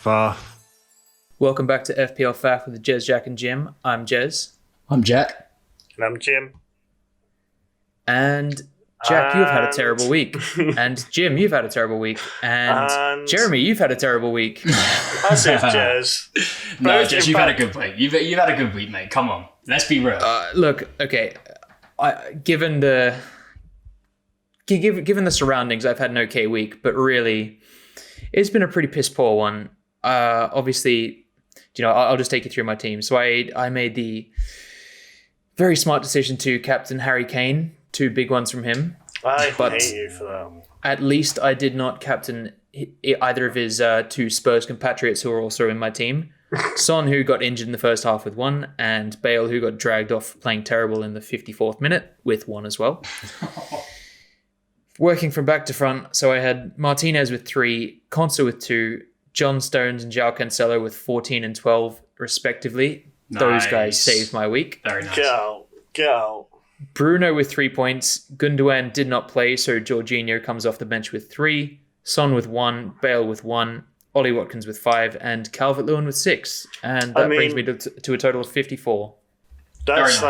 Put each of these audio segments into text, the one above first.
Faff. Welcome back to FPL Faff with Jez, Jack, and Jim. I'm Jez. I'm Jack. And I'm Jim. And Jack, you've had a terrible week. And Jim, you've had a terrible week. And Jeremy, you've had a terrible week. As if Jez. No, Jez, you've had a good week. You've had a good week, mate. Come on. Let's be real. Look, okay. Given the surroundings, I've had an okay week, but really, it's been a pretty piss poor one. Obviously, I'll just take you through my team. So I made the very smart decision to captain Harry Kane. Two big ones from him. I hate you for that. At least I did not captain either of his two Spurs compatriots who are also in my team. Son, who got injured in the first half with one, and Bale, who got dragged off playing terrible in the 54th minute with one as well. Working from back to front, so I had Martinez with 3, Consa with 2, John Stones and João Cancelo with 14 and 12 respectively. Nice. Those guys saved my week. Very nice. Get out. Bruno with 3 points. Gundogan did not play, so Jorginho comes off the bench with 3. Son with 1. Bale with 1. Ollie Watkins with 5. And Calvert-Lewin with 6. And that brings me to a total of 54. That's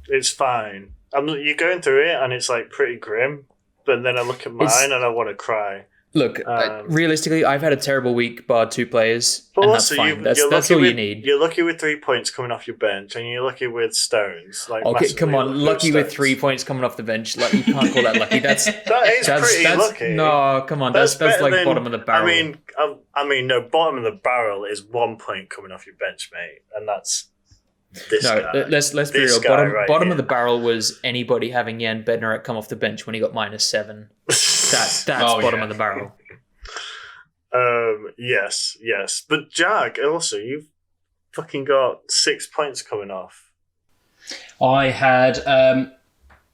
it's fine. You're going through it and it's like pretty grim. But then I look at mine and I want to cry. Look, realistically, I've had a terrible week, bar 2 players, and that's fine. That's all you need. You're lucky with 3 points coming off your bench, and you're lucky with Stones. Okay, come on, lucky with 3 points coming off the bench. Like, you can't call that lucky. That's pretty lucky. No, come on, that's like bottom of the barrel. I mean, no, bottom of the barrel is 1 point coming off your bench, mate, and that's this guy. Let's be real. Bottom of the barrel was anybody having Jan Bednarik come off the bench when he got -7. That's bottom of the barrel. Yes. But Jack, also, you've fucking got 6 points coming off. I had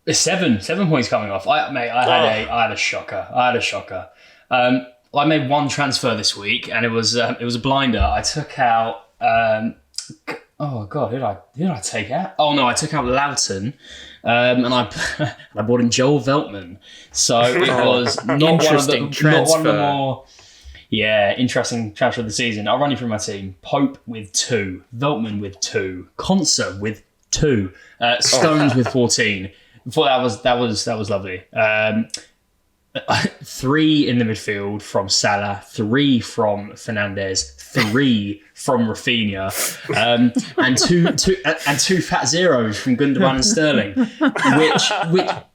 7 points coming off. I had a shocker. I made one transfer this week, and it was a blinder. I took out. Oh god, who did I take out? Oh no, I took out Loughton, and I bought in Joel Veltman. So it was not one of the more interesting transfer of the season. I'll run you through my team. Pope with 2, Veltman with 2, Consa with 2, Stones with 14. Before that was lovely. 3 in the midfield from Salah, 3 from Fernandes, 3 from Rafinha, and two fat zeros from Gundogan and Sterling,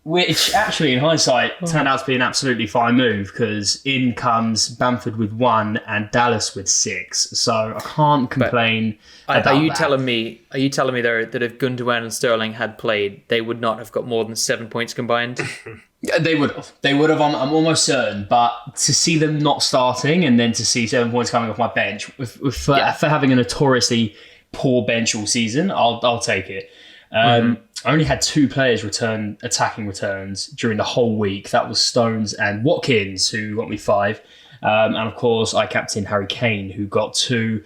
which actually in hindsight turned out to be an absolutely fine move because in comes Bamford with 1 and Dallas with 6. So I can't complain. Are you telling me though that if Gundogan and Sterling had played, they would not have got more than 7 points combined? They would have. I'm almost certain. But to see them not starting and then to see 7 points coming off my bench for having a notoriously poor bench all season, I'll take it. I only had 2 players return attacking returns during the whole week. That was Stones and Watkins, who got me 5, and of course I captained Harry Kane, who got 2.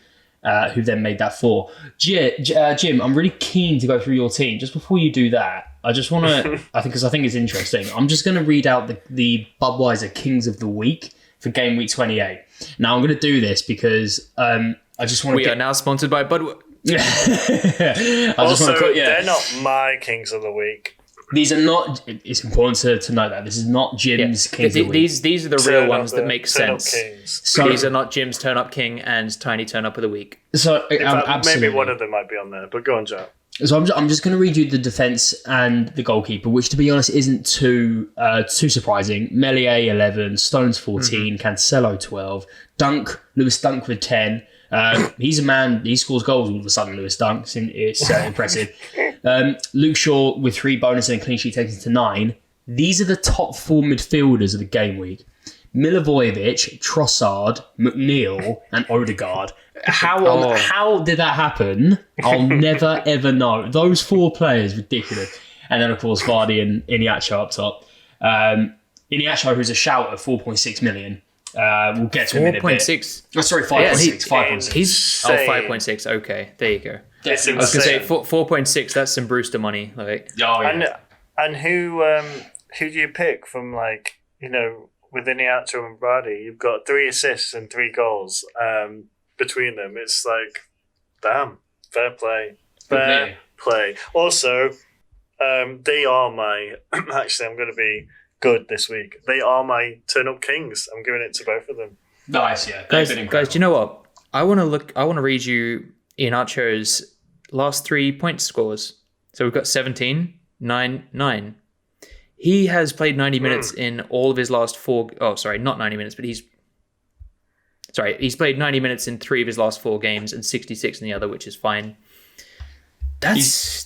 Who then made that 4. Jim, I'm really keen to go through your team. Just before you do that, I just want to, because I think it's interesting, I'm just going to read out the Budweiser Kings of the Week for Game Week 28. Now, I'm going to do this because I just want to We are now sponsored by Budweiser. They're not my Kings of the Week. These are not, it's important to know that. This is not Jim's Kings of the Week. These are the real ones that make sense. So these are not Jim's Turn Up King and Tiny Turn Up of the Week. So maybe one of them might be on there, but go on, Jack. So I'm just going to read you the defence and the goalkeeper, which to be honest isn't too surprising. Melier 11, Stones 14, Cancelo 12, Lewis Dunk with 10. He's a man, he scores goals all of a sudden, Lewis Dunk. It's impressive. Luke Shaw with 3 bonus and a clean sheet takes it to 9. These are the top 4 midfielders of the game week. Milivojevic, Trossard, McNeil, and Odegaard. How did that happen? I'll never ever know. Those 4 players, ridiculous. And then of course Vardy and Iniacho up top. Iniacho, who's a shout at 4.6 million. We'll get to him in a bit. 4.6. Oh, sorry, 5.6. 5.6. He's 5.6. Okay, there you go. I was going to say 4.6. That's some Brewster money. Like, and who do you pick from with Iniacho and Brady, you've got 3 assists and 3 goals between them. It's like, damn, fair play. Fair play. Also, they are my... Actually, I'm going to be good this week. They are my turn-up kings. I'm giving it to both of them. Nice, yeah. Guys, do you know what? I want to read you Iheanacho's last 3 point scores. So we've got 17, 9, 9. He has played 90 minutes in all of his last 4... Oh, sorry, not 90 minutes, but he's played 90 minutes in 3 of his last 4 games and 66 in the other, which is fine. That's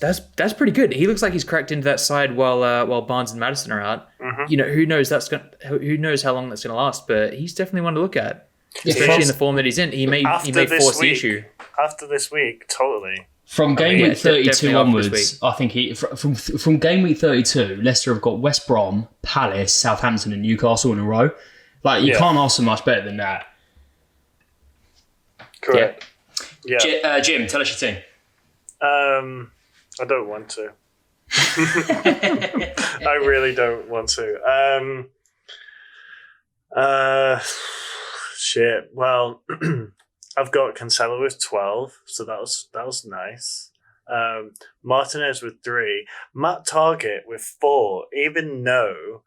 pretty good. He looks like he's cracked into that side while Barnes and Maddison are out. Mm-hmm. Who knows how long that's going to last, but he's definitely one to look at, especially in the form that he's in. He may force the issue after this week. Totally. From game week 32 onwards, I think from game week 32, Leicester have got West Brom, Palace, Southampton, and Newcastle in a row. Like you can't ask for much better than that. Correct. Yeah. Jim, tell us your team. I don't want to. I really don't want to. Shit. Well, I've got Cancelo with 12, so that was nice. Martinez with 3, Matt Target with 4, even though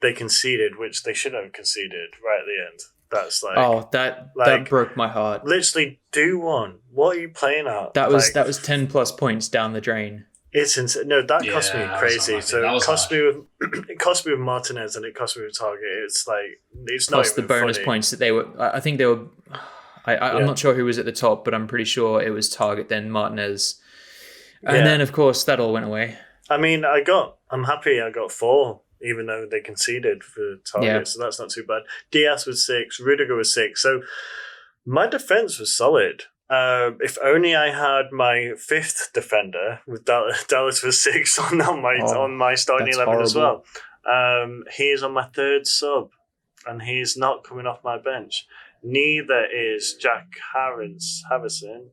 they conceded, which they should have conceded right at the end. That's like that broke my heart. Literally, do one. What are you playing at? That was 10 plus points down the drain. It's insane. No, that cost me crazy. So it cost me with Martinez and it cost me with Target. It's like it's not even the bonus funny. points that they were. I think they were. I'm not sure who was at the top, but I'm pretty sure it was Target, then Martinez, and then of course that all went away. I mean, I'm happy I got 4. Even though they conceded for Target, so that's not too bad. Diaz was 6, Rudiger was 6. So my defense was solid. If only I had my 5th defender with Dallas was 6 on my starting 11 horrible. As well. He is on my 3rd sub, and he's not coming off my bench. Neither is Jack Harrison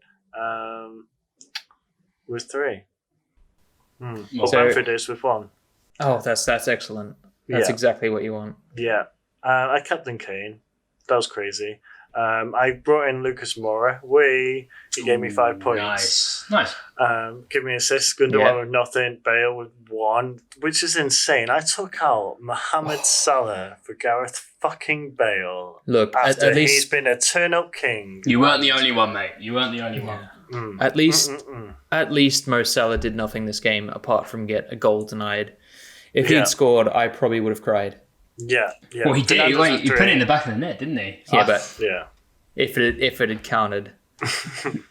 with 3. Or Bamford is with 1. Oh, that's excellent. That's exactly what you want. Yeah. I captain Kane. That was crazy. I brought in Lucas Moura. He gave me 5 points. Nice. Give me assists. Gundogan with nothing. Bale with 1, which is insane. I took out Mohamed Salah for Gareth fucking Bale. Look, after at least he's been a turn-up king. You weren't the only one, mate. You weren't the only one. At least Mo Salah did nothing this game apart from get a goal denied. If he'd scored, I probably would have cried. Yeah. Well, he did. He put it in the back of the net, didn't he? If it had counted. And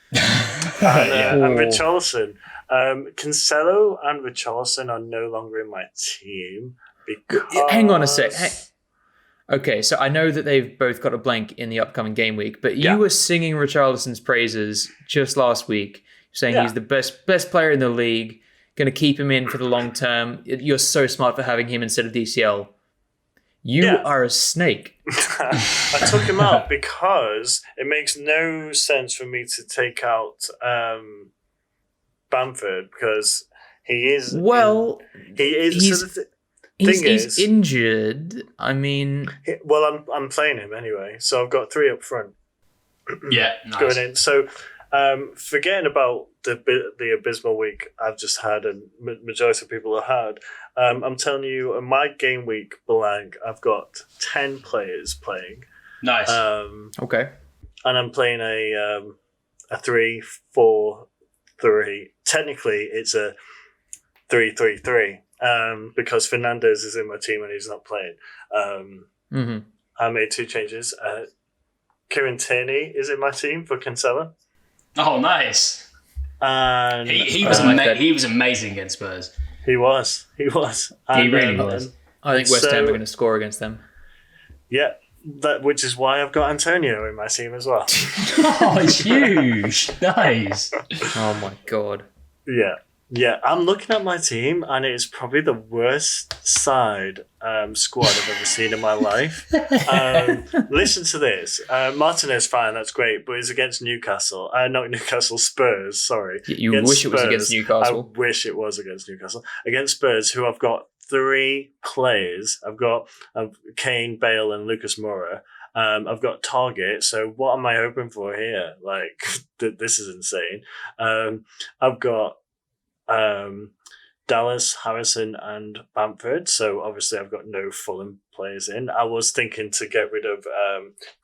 Richarlison. Cancelo and Richarlison are no longer in my team because... Hang on a sec. Okay, so I know that they've both got a blank in the upcoming game week, but you were singing Richarlison's praises just last week, saying he's the best player in the league, going to keep him in for the long term. You're so smart for having him instead of DCL. You are a snake. I took him out because it makes no sense for me to take out Bamford because he is... Well, he's injured. I mean... I'm playing him anyway, so I've got 3 up front. Nice. Going in. So forgetting about the abysmal week I've just had and majority of people have had, I'm telling you, in my game week blank, I've got 10 players playing. Nice. Okay. And I'm playing a 3-4-3. Technically, it's a 3-3-3 because Fernandez is in my team and he's not playing. I made 2 changes. Kieran Tierney is in my team for Cancelo. Oh, nice. And he was amazing against Spurs. He was. He really was. I think West Ham are going to score against them. Yeah, which is why I've got Antonio in my team as well. Oh, it's huge. Nice. Oh my God. Yeah. I'm looking at my team and it is probably the worst squad I've ever seen in my life. Listen to this. Martinez, fine, that's great, but it's against Newcastle. Not Newcastle, Spurs, sorry. You wish it was against Newcastle. I wish it was against Newcastle. Against Spurs, who I've got three players. I've got Kane, Bale, and Lucas Moura. I've got Target. So what am I hoping for here? Like, this is insane. I've got Dallas, Harrison, and Bamford. So obviously I've got no Fulham players in. I was thinking to get rid of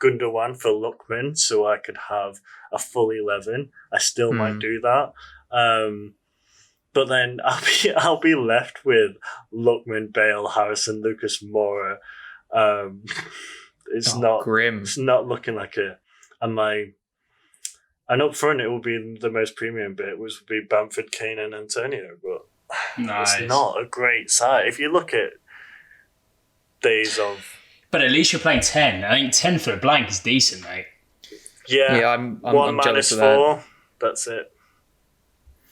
Gundogan for Lookman so I could have a full 11. I still might do that. But then I'll be left with Lookman, Bale, Harrison, Lucas Moura. It's not grim. It's not looking like a. And up front it will be the most premium bit, which would be Bamford, Kane, and Antonio. But Nice. it's not a great side. If you look at days of. But at least you're playing 10. I think 10 for a blank is decent, mate. Yeah, I'm one jealous of -4. that. That's it.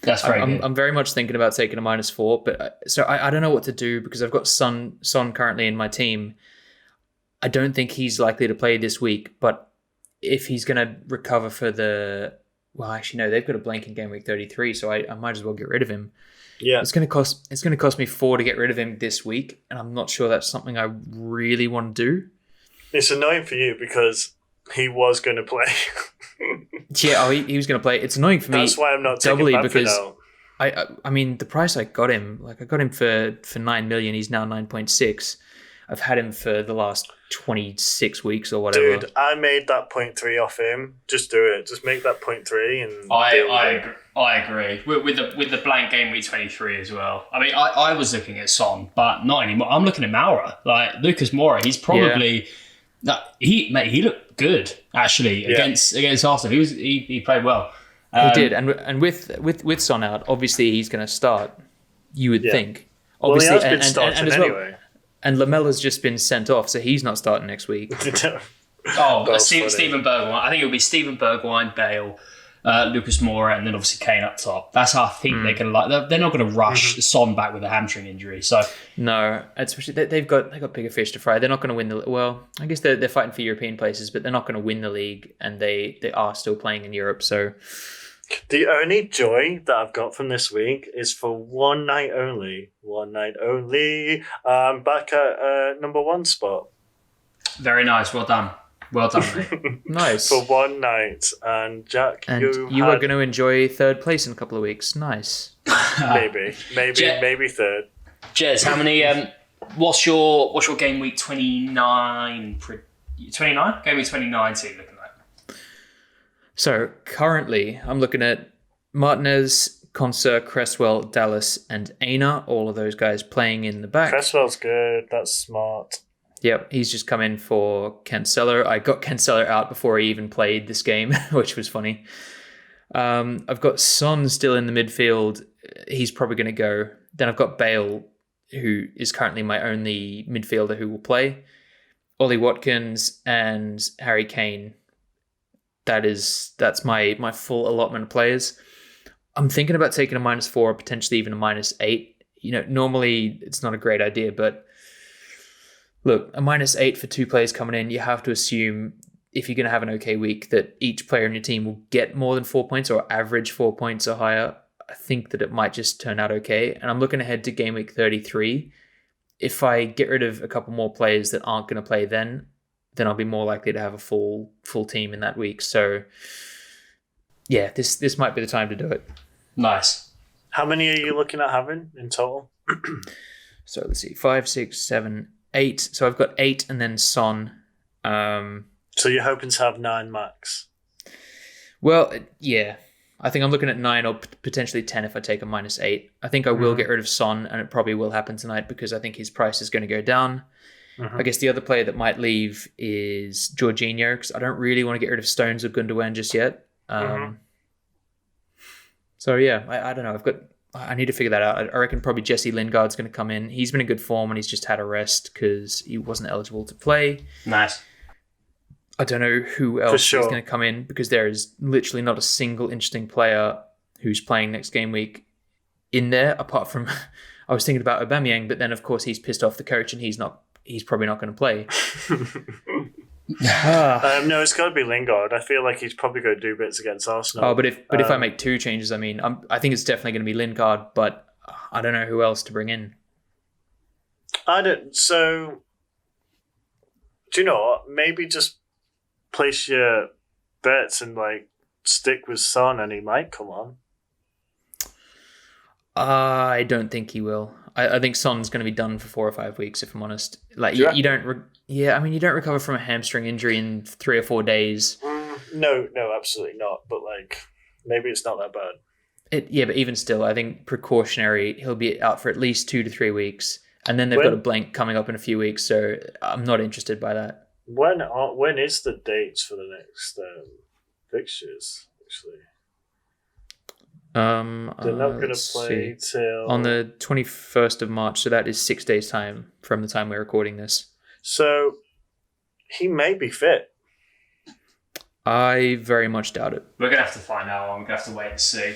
That's very good. I'm very much thinking about taking a -4, but so I don't know what to do because I've got Son currently in my team. I don't think he's likely to play this week, but if he's going to recover for actually no, they've got a blank in game week 33, so I might as well get rid of him. Yeah, it's going to cost me 4 to get rid of him this week, and I'm not sure that's something I really want to do. it's annoying for you because he was going to play. Yeah, he was going to play. It's annoying for me. That's why I'm not taking doubly Bamford because out. I mean the price I got him, like I got him for 9 million. He's now 9.6. I've had him for the last 26 weeks or whatever. Dude, I made that 0.3 off him. Just do it. Just make that 0.3 and I agree with the blank game week 23 as well. I mean, I was looking at Son, but not anymore. I'm looking at Moura. Like Lucas Moura, he's probably he looked good actually against Arsenal. He played well. He did, and with Son out, obviously he's going to start. You would think. Obviously, well, he has been starting as well, anyway. And Lamella's just been sent off, so he's not starting next week. Stephen Bergwijn. I think it'll be Stephen Bergwijn, Bale, Lucas Moura, and then obviously Kane up top. That's how I think they can they're not going to rush Son back with a hamstring injury. So no, especially they've got bigger fish to fry. They're not going to win the I guess they're fighting for European places, but they're not going to win the league, and they are still playing in Europe. So the only joy that I've got from this week is for one night only. One night only. I'm back at number 1 spot. very nice. Well done. Mate. Nice. For one night. And Jack, and you are going to enjoy 3rd place in a couple of weeks. Nice. maybe third. Jez, how many? What's your game week 29? 29? Game week 29 team looking like? So currently, I'm looking at Martinez, Conser, Cresswell, Dallas, and Aina. All of those guys playing in the back. Cresswell's good. That's smart. Yep, he's just come in for Cancelo. I got Cancelo out before he even played this game, which was funny. I've got Son still in the midfield. He's probably going to go. Then I've got Bale, who is currently my only midfielder who will play. Ollie Watkins and Harry Kane. That's my full allotment of players. I'm thinking about taking a -4 or potentially even a -8. You know, normally it's not a great idea, but look, a -8 for 2 players coming in, you have to assume if you're going to have an okay week that each player in your team will get more than 4 points or average 4 points or higher. I think that it might just turn out okay. And I'm looking ahead to game week 33. If I get rid of a couple more players that aren't going to play then I'll be more likely to have a full team in that week. So yeah, this might be the time to do it. Nice. How many are you looking at having in total? So let's see, 5, 6, 7, 8. So I've got 8 and then Son. So you're hoping to have 9 max? Well, yeah. I think I'm looking at 9 or potentially 10 if I take a -8. I think I will get rid of Son, and it probably will happen tonight because I think his price is going to go down. I guess the other player that might leave is Jorginho because I don't really want to get rid of Stones or Gundogan just yet. So yeah, I don't know. I need to figure that out. I reckon probably Jesse Lingard's going to come in. He's been in good form and he's just had a rest because he wasn't eligible to play. Nice. I don't know who else sure. is going to come in because there is literally not a single interesting player who's playing next game week in there apart from I was thinking about Aubameyang, but then of course he's pissed off the coach and he's probably not going to play. No, it's got to be Lingard. I feel like he's probably going to do bits against Arsenal. Oh, but if I make 2 changes, I mean, I think it's definitely going to be Lingard, but I don't know who else to bring in. I don't. So, do you know what? Maybe just place your bets and like stick with Son, and he might come on. I don't think he will. I think Son's going to be done for 4 or 5 weeks, if I'm honest. Like you don't. You don't recover from a hamstring injury in 3 or 4 days. No, absolutely not. But like, maybe it's not that bad. But even still, I think precautionary. He'll be out for at least 2 to 3 weeks, and then they've got a blank coming up in a few weeks. So I'm not interested by that. When is the dates for the next fixtures? Actually, they're not going to play till on the 21st of March. So that is 6 days time from the time we're recording this. So he may be fit. I very much doubt it. We're gonna have to find out. I'm gonna have to wait and see.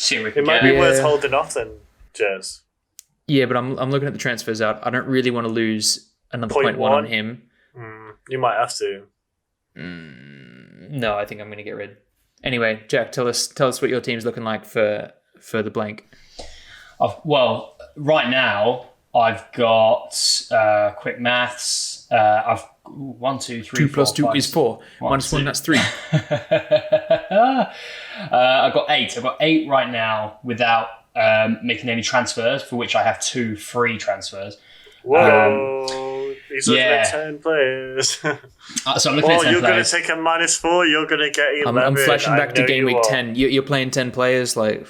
It might be worth holding off then, Jez. Yeah, but I'm looking at the transfers out. I don't really want to lose another 0.1 on him. You might have to. No, I think I'm going to get rid. Anyway, Jack, tell us what your team's looking like for the blank. Well, right now I've got quick maths. I've 1, 2, 3. 2 plus 2 is 4. Minus 1, that's 3. I've got 8. I've got 8 right now without making any transfers, for which I have 2 free transfers. Whoa! He's looking at 10 players. So I'm looking at 10 you're players. going to take a -4. You're going to get 11. I'm flashing back to Gameweek 10. You're playing 10 players, like.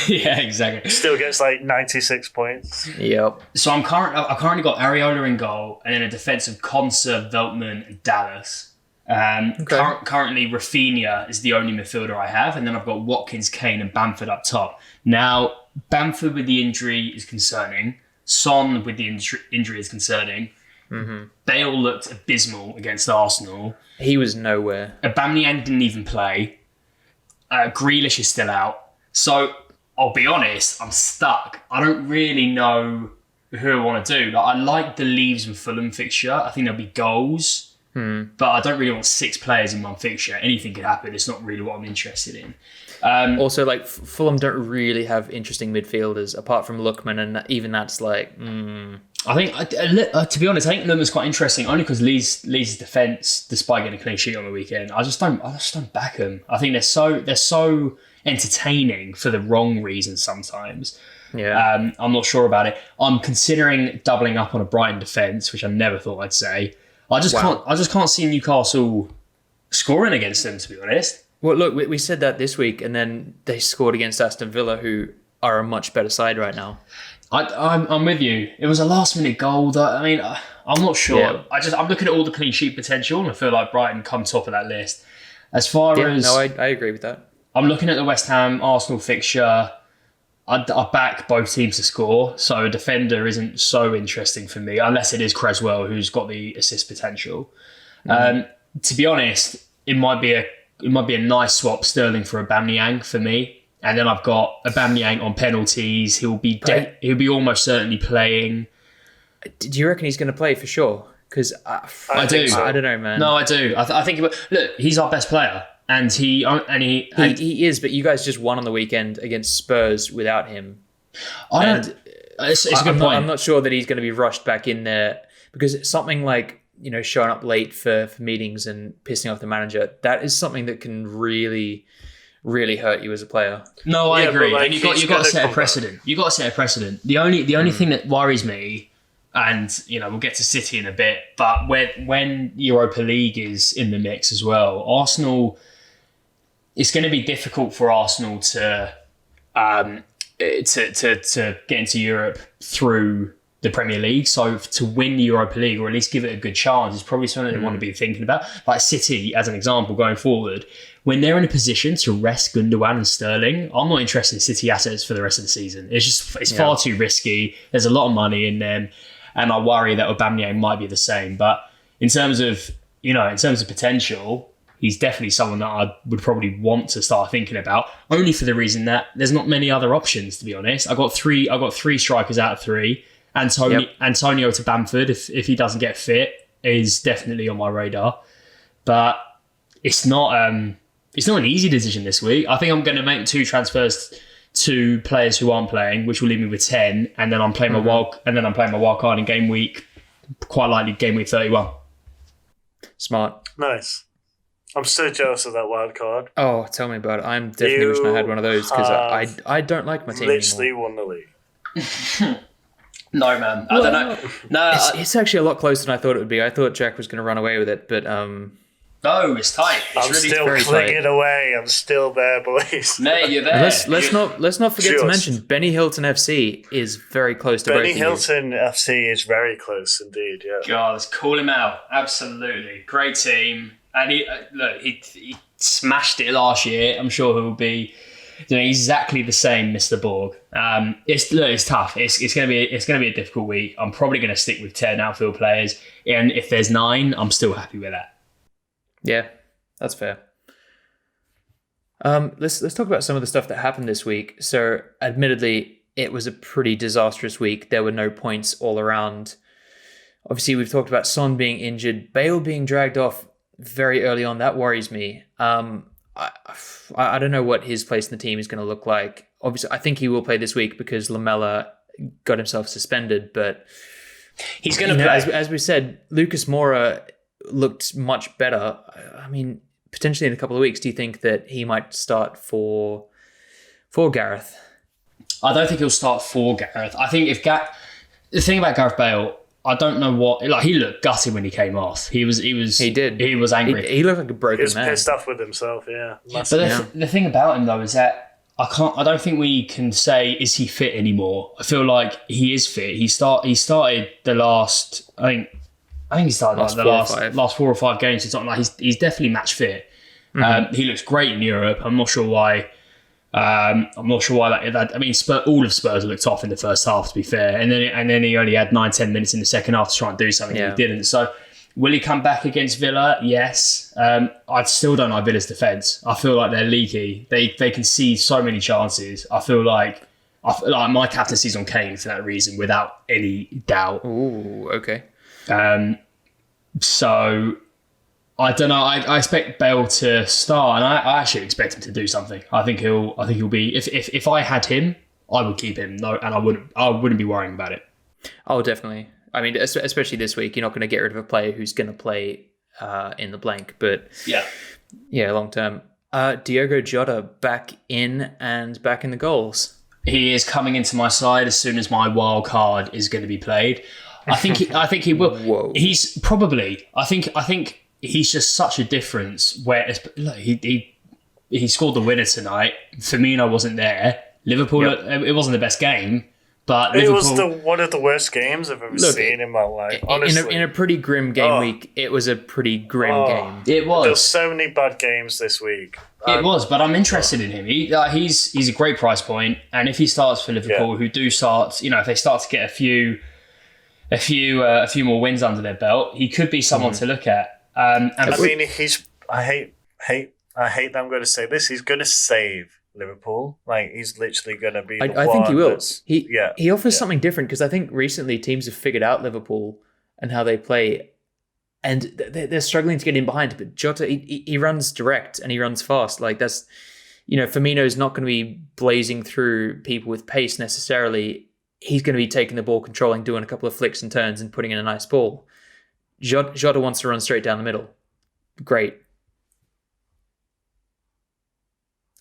Yeah, exactly. Still gets like 96 points. Yep. So I currently got Areola in goal, and then a defensive Konsa, Veltman, and Dallas. Currently, Rafinha is the only midfielder I have, and then I've got Watkins, Kane, and Bamford up top. Now, Bamford with the injury is concerning. Son with the injury is concerning. Mm-hmm. Bale looked abysmal against Arsenal. He was nowhere. Aubameyang didn't even play. Grealish is still out. So, I'll be honest, I'm stuck. I don't really know who I want to do. Like, I like the Leeds and Fulham fixture. I think there'll be goals. But I don't really want 6 players in one fixture. Anything could happen. It's not really what I'm interested in. Also, like, Fulham don't really have interesting midfielders apart from Lookman, and even that's like. I think, to be honest, I think Lookman's quite interesting only because Leeds' defence, despite getting a clean sheet on the weekend, I just don't back them. I think they're so entertaining for the wrong reasons sometimes. Yeah. I'm not sure about it. I'm considering doubling up on a Brighton defence, which I never thought I'd say. I just can't see Newcastle scoring against them, to be honest. Well, look, we said that this week, and then they scored against Aston Villa, who are a much better side right now. I'm with you. It was a last-minute goal. I'm not sure. Yeah. I'm looking at all the clean sheet potential, and I feel like Brighton come top of that list. As far as I agree with that. I'm looking at the West Ham Arsenal fixture. I back both teams to score, so a defender isn't so interesting for me, unless it is Creswell, who's got the assist potential. To be honest, it might be a nice swap, Sterling for Aubameyang for me, and then I've got Aubameyang on penalties. He'll be almost certainly playing. Do you reckon he's going to play for sure? Because I do. So. I don't know, man. No, I do. I think look, he's our best player. And he is, but you guys just won on the weekend against Spurs without him. It's a good point. I'm not sure that he's going to be rushed back in there, because something like, showing up late for meetings and pissing off the manager, that is something that can really, really hurt you as a player. No, I agree. And you got to set a precedent. You got to set a precedent. The only thing that worries me, and we'll get to City in a bit, but when Europa League is in the mix as well, Arsenal. It's going to be difficult for Arsenal to get into Europe through the Premier League. So to win the Europa League, or at least give it a good chance, is probably something they want to be thinking about. Like City, as an example, going forward, when they're in a position to rest Gundogan and Sterling, I'm not interested in City assets for the rest of the season. It's far too risky. There's a lot of money in them, and I worry that Aubameyang might be the same. But in terms of potential, he's definitely someone that I would probably want to start thinking about, only for the reason that there's not many other options, to be honest. I got three strikers out of 3. Antonio to Bamford, if he doesn't get fit, is definitely on my radar. But it's not an easy decision this week. I think I'm going to make 2 transfers to players who aren't playing, which will leave me with 10, and then I'm playing my wild card in game week, quite likely game week 31. Smart. Nice. I'm so jealous of that wild card. Oh, tell me about it. I'm definitely wishing I had one of those because I don't like my team literally anymore. won the league. No, man. I don't know. No, it's actually a lot closer than I thought it would be. I thought Jack was going to run away with it, but no, it's tight. It's I'm really still very clinging tight. away. I'm still there, boys. Mate, you're there. let's not forget to mention Benny Hilton FC is very close to Benny breaking you. Hilton FC is very close indeed. Yeah. God, let's call him out. Absolutely. Great team. And he smashed it last year. I'm sure he'll be doing exactly the same, Mr. Borg. It's tough. It's gonna be a difficult week. I'm probably gonna stick with 10 outfield players, and if there's 9, I'm still happy with that. Yeah, that's fair. Let's talk about some of the stuff that happened this week. So, admittedly, it was a pretty disastrous week. There were no points all around. Obviously, we've talked about Son being injured, Bale being dragged off very early on. That worries me. I don't know what his place in the team is going to look like. Obviously, I think he will play this week because Lamella got himself suspended, but he's going to play. As we said, Lucas Moura looked much better. I mean, potentially in a couple of weeks, do you think that he might start for Gareth? I don't think he'll start for Gareth. I think the thing about Gareth Bale, I don't know what, like, he looked gutted when he came off. He did. He was angry. He looked like a broken man. He was pissed off with himself, yeah. But the thing about him though is that I don't think we can say is he fit anymore. I feel like he is fit. He started the last, I think he started last 4 or 5 games or something. Like he's definitely match fit. Mm-hmm. He looks great in Europe. I'm not sure why. That. I mean, all of Spurs looked off in the first half, to be fair, and then he only had 9-10 minutes in the second half to try and do something. Yeah. And he didn't. So, will he come back against Villa? Yes. I still don't like Villa's defence. I feel like they're leaky. They concede so many chances. I feel like my captaincy's on Kane for that reason, without any doubt. Ooh, okay. So, I don't know. I expect Bale to start, and I actually expect him to do something. I think he'll be. If I had him, I would keep him. No, and I wouldn't be worrying about it. Oh, definitely. I mean, especially this week, you're not going to get rid of a player who's going to play in the blank. But yeah, long term. Diogo Jota back in the goals. He is coming into my side as soon as my wild card is going to be played. I think he will. Whoa. He's probably. I think. He's just such a difference. Where he scored the winner tonight. Firmino wasn't there. Liverpool. Yep. It wasn't the best game, but it was one of the worst games I've ever seen in my life. Honestly, in a pretty grim game week, it was a pretty grim game. It was. There's so many bad games this week. It was, but I'm interested in him. He's a great price point, and if he starts for Liverpool, who do start, if they start to get a few more wins under their belt, he could be someone to look at. I hate that I'm going to say this. He's going to save Liverpool. Like, he's literally going to be. I think he will. He offers something different, because I think recently teams have figured out Liverpool and how they play, and they're struggling to get in behind. But Jota, he runs direct and he runs fast. Like, that's, Firmino's not going to be blazing through people with pace necessarily. He's going to be taking the ball, controlling, doing a couple of flicks and turns, and putting in a nice ball. Jota wants to run straight down the middle. Great.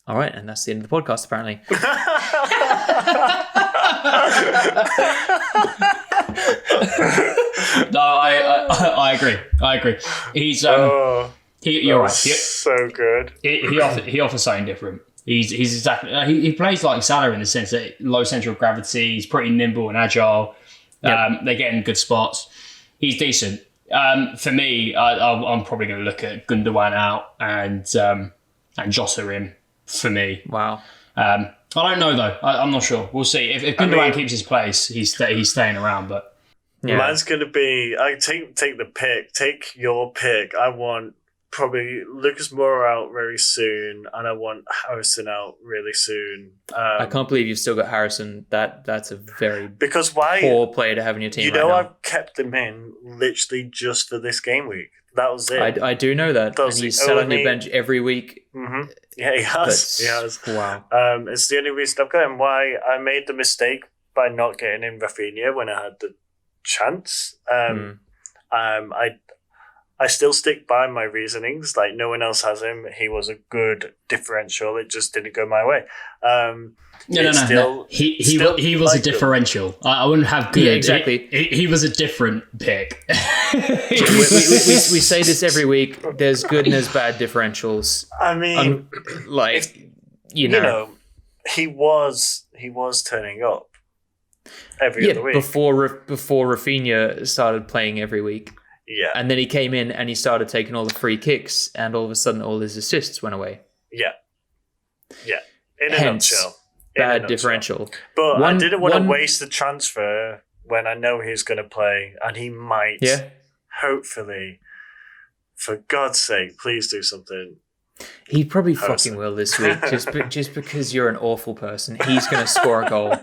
All right, and that's the end of the podcast, apparently. No, I agree. He's you're right. So good. He offers something different. He's exactly. He plays like Salah in the sense that low central of gravity. He's pretty nimble and agile. Yep. They get in good spots. He's decent. For me, I'm probably going to look at Gundogan out and Jota in for me. Wow. I don't know though. I'm not sure. We'll see. If Gundogan keeps his place, he's staying around. But mine's going to be. I take the pick. Take your pick. I want probably Lucas Moura out very soon, and I want Harrison out really soon. I can't believe you've still got Harrison. That's a very poor player to have in your team. I've kept him in literally just for this game week. That was it. I do know that. That And was he's the sat on only- your bench every week. Mm-hmm. Yeah, he has. He has. Wow. It's the only reason I've got him. Why I made the mistake by not getting in Rafinha when I had the chance. I still stick by my reasonings. Like, no one else has him. He was a good differential. It just didn't go my way. No. He was a differential. I wouldn't have good. Yeah, exactly. He was a different pick. we say this every week. There's good and there's bad differentials. I mean, you know, he was turning up every other week before Rafinha started playing every week. Yeah, and then he came in and he started taking all the free kicks, and all of a sudden all his assists went away. Yeah. In a nutshell, bad differential. But I didn't want to waste the transfer when I know he's going to play, and he might. Yeah. Hopefully, for God's sake, please do something. He probably fucking will this week, just because you're an awful person. He's going to score a goal.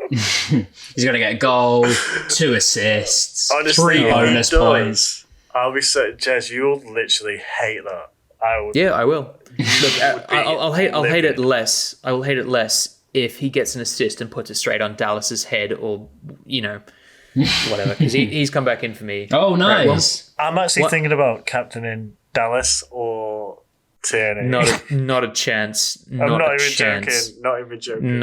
He's going to get a goal, 2 assists, Honestly, 3 bonus points. I'll be so, Jez, you'll literally hate that. I will. Look, I'll hate it less. I will hate it less if he gets an assist and puts it straight on Dallas's head, or whatever, because he's come back in for me. Oh, nice. Right, well, I'm actually thinking about captaining Dallas or Tierney. Not a chance. I'm not even joking.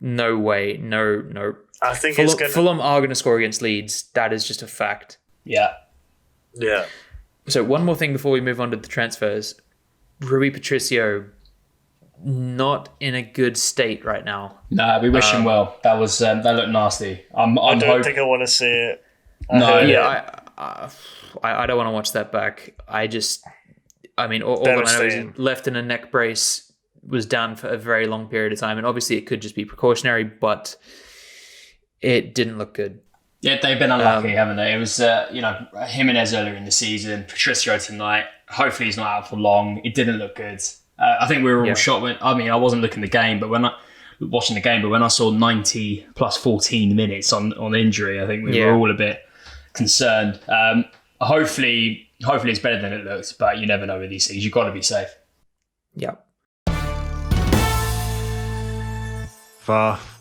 No way. No. I think Fulham are going to score against Leeds. That is just a fact. Yeah. So one more thing before we move on to the transfers. Rui Patricio, not in a good state right now. Nah, we wish him well. That looked nasty. I don't think I want to see it. I don't want to watch that back. All that I know is he's left in a neck brace, was down for a very long period of time, and obviously it could just be precautionary, but it didn't look good. Yeah, they've been unlucky, haven't they? It was, Jimenez earlier in the season, Patricio tonight. Hopefully he's not out for long. It didn't look good. I think we were all shocked I wasn't looking at the game, but when I saw 90 plus 14 minutes on injury, I think we were all a bit concerned. Hopefully it's better than it looks, but you never know with these things. You've got to be safe. Yeah. Faff,